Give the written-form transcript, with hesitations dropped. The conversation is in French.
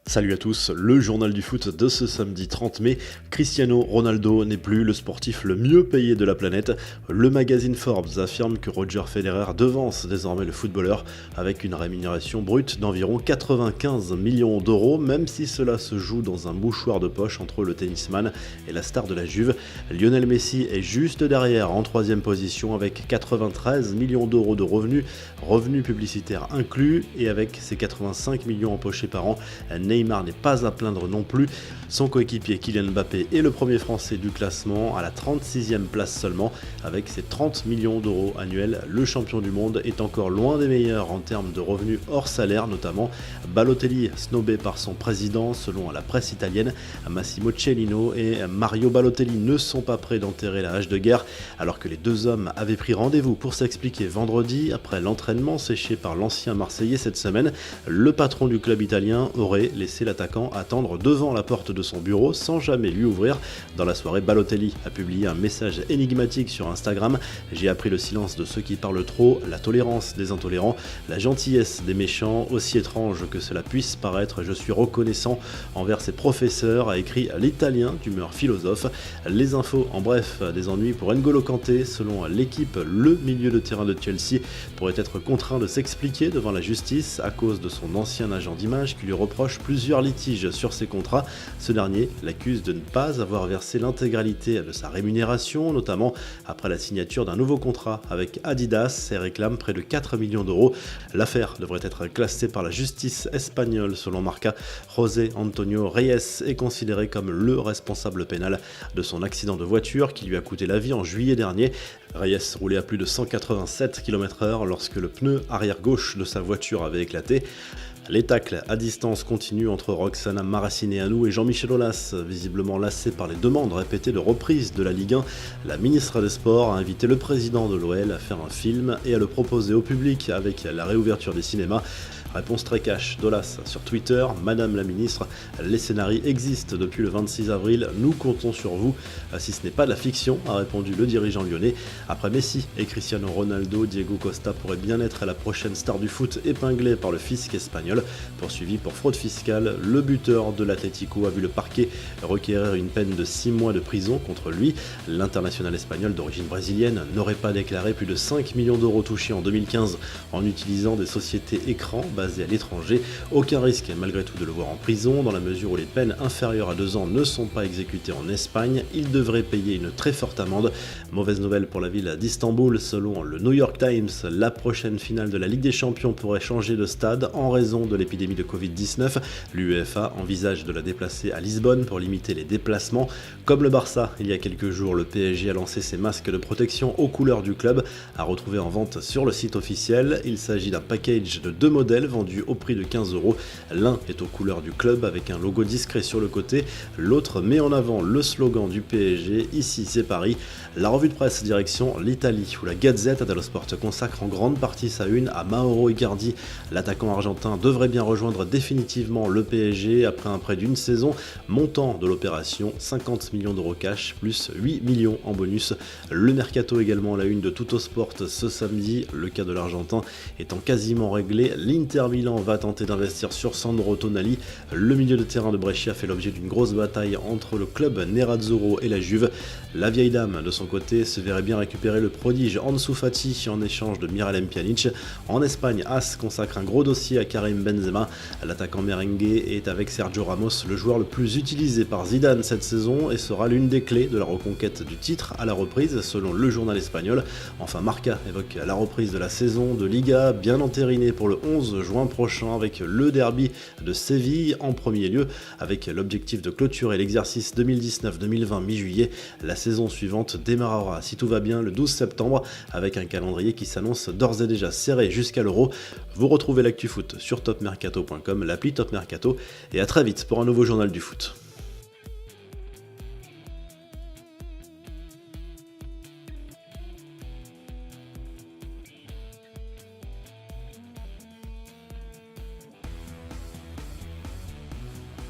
Salut à tous, le journal du foot de ce samedi 30 mai. Cristiano Ronaldo n'est plus le sportif le mieux payé de la planète. Le magazine Forbes affirme que Roger Federer devance désormais le footballeur avec une rémunération brute d'environ 95 millions d'euros, même si cela se joue dans un mouchoir de poche entre le tennisman et la star de la Juve. Lionel Messi est juste derrière en troisième position avec 93 millions d'euros de revenus publicitaires inclus, et avec ses 85 millions empochés par an, Neymar n'est pas à plaindre non plus. Son coéquipier Kylian Mbappé est le premier français du classement à la 36e place seulement avec ses 30 millions d'euros annuels. Le champion du monde est encore loin des meilleurs en termes de revenus hors salaire notamment. Balotelli, snobé par son président selon la presse italienne. Massimo Cellino et Mario Balotelli ne sont pas prêts d'enterrer la hache de guerre, alors que les deux hommes avaient pris rendez-vous pour s'expliquer vendredi après l'entraînement séché par l'ancien Marseillais cette semaine. Le patron du club italien aurait laissé l'attaquant attendre devant la porte de son bureau sans jamais lui ouvrir. Dans la soirée, Balotelli a publié un message énigmatique sur Instagram. J'ai appris le silence de ceux qui parlent trop, la tolérance des intolérants, la gentillesse des méchants, aussi étrange que cela puisse paraître, je suis reconnaissant envers ses professeurs, a écrit l'Italien d'humeur philosophe. Les infos, en bref, des ennuis pour N'Golo Kanté. Selon l'équipe, le milieu de terrain de Chelsea pourrait être contraint de s'expliquer devant la justice à cause de son ancien agent d'image qui lui reproche plusieurs litiges sur ses contrats. Ce dernier l'accuse de ne pas avoir versé l'intégralité de sa rémunération, notamment après la signature d'un nouveau contrat avec Adidas, et réclame près de 4 millions d'euros. L'affaire devrait être classée par la justice espagnole selon Marca. José Antonio Reyes est considéré comme le responsable pénal de son accident de voiture qui lui a coûté la vie en juillet dernier. Reyes roulait à plus de 187 km/h lorsque le pneu arrière gauche de sa voiture avait éclaté. Les tacles à distance continuent entre Roxana Maracineanu et Jean-Michel Aulas, visiblement lassés par les demandes répétées de reprise de la Ligue 1. La ministre des Sports a invité le président de l'OL à faire un film et à le proposer au public avec la réouverture des cinémas. Réponse très cash d'Aulas sur Twitter: Madame la ministre, les scénarios existent depuis le 26 avril, nous comptons sur vous. Si ce n'est pas de la fiction, a répondu le dirigeant lyonnais. Après Messi et Cristiano Ronaldo, Diego Costa pourrait bien être la prochaine star du foot épinglée par le fisc espagnol. Poursuivi pour fraude fiscale, le buteur de l'Atlético a vu le parquet requérir une peine de 6 mois de prison contre lui. L'international espagnol d'origine brésilienne n'aurait pas déclaré plus de 5 millions d'euros touchés en 2015 en utilisant des sociétés écrans basées à l'étranger. Aucun risque malgré tout de le voir en prison, dans la mesure où les peines inférieures à 2 ans ne sont pas exécutées en Espagne. Il devrait payer une très forte amende. Mauvaise nouvelle pour la ville d'Istanbul. Selon le New York Times, la prochaine finale de la Ligue des Champions pourrait changer de stade en raison de l'épidémie de Covid-19. L'UEFA envisage de la déplacer à Lisbonne pour limiter les déplacements. Comme le Barça, il y a quelques jours, le PSG a lancé ses masques de protection aux couleurs du club, à retrouver en vente sur le site officiel. Il s'agit d'un package de 2 modèles vendus au prix de 15 €. L'un est aux couleurs du club avec un logo discret sur le côté, l'autre met en avant le slogan du PSG, ici c'est Paris. La revue de presse direction l'Italie, où la Gazzetta dello Sport consacre en grande partie sa une à Mauro Icardi. L'attaquant argentin devrait bien rejoindre définitivement le PSG après un prêt d'une saison. Montant de l'opération, 50 millions d'euros cash plus 8 millions en bonus. Le mercato également à la une de Tuttosport ce samedi, le cas de l'Argentin étant quasiment réglé. L'Inter Milan va tenter d'investir sur Sandro Tonali. Le milieu de terrain de Brescia fait l'objet d'une grosse bataille entre le club Nerazzurro et la Juve. La vieille dame de son côté se verrait bien récupérer le prodige Ansu Fati en échange de Miralem Pjanic. En Espagne, AS consacre un gros dossier à Karim Benzema. L'attaquant merengue est avec Sergio Ramos le joueur le plus utilisé par Zidane cette saison et sera l'une des clés de la reconquête du titre à la reprise selon le journal espagnol. Enfin, Marca évoque la reprise de la saison de Liga bien entérinée pour le 11 juin prochain avec le derby de Séville en premier lieu, avec l'objectif de clôturer l'exercice 2019-2020 mi-juillet. La saison suivante démarrera si tout va bien le 12 septembre avec un calendrier qui s'annonce d'ores et déjà serré jusqu'à l'Euro. Vous retrouvez l'actu foot sur topmercato.com, l'appli Top Mercato, et à très vite pour un nouveau journal du foot.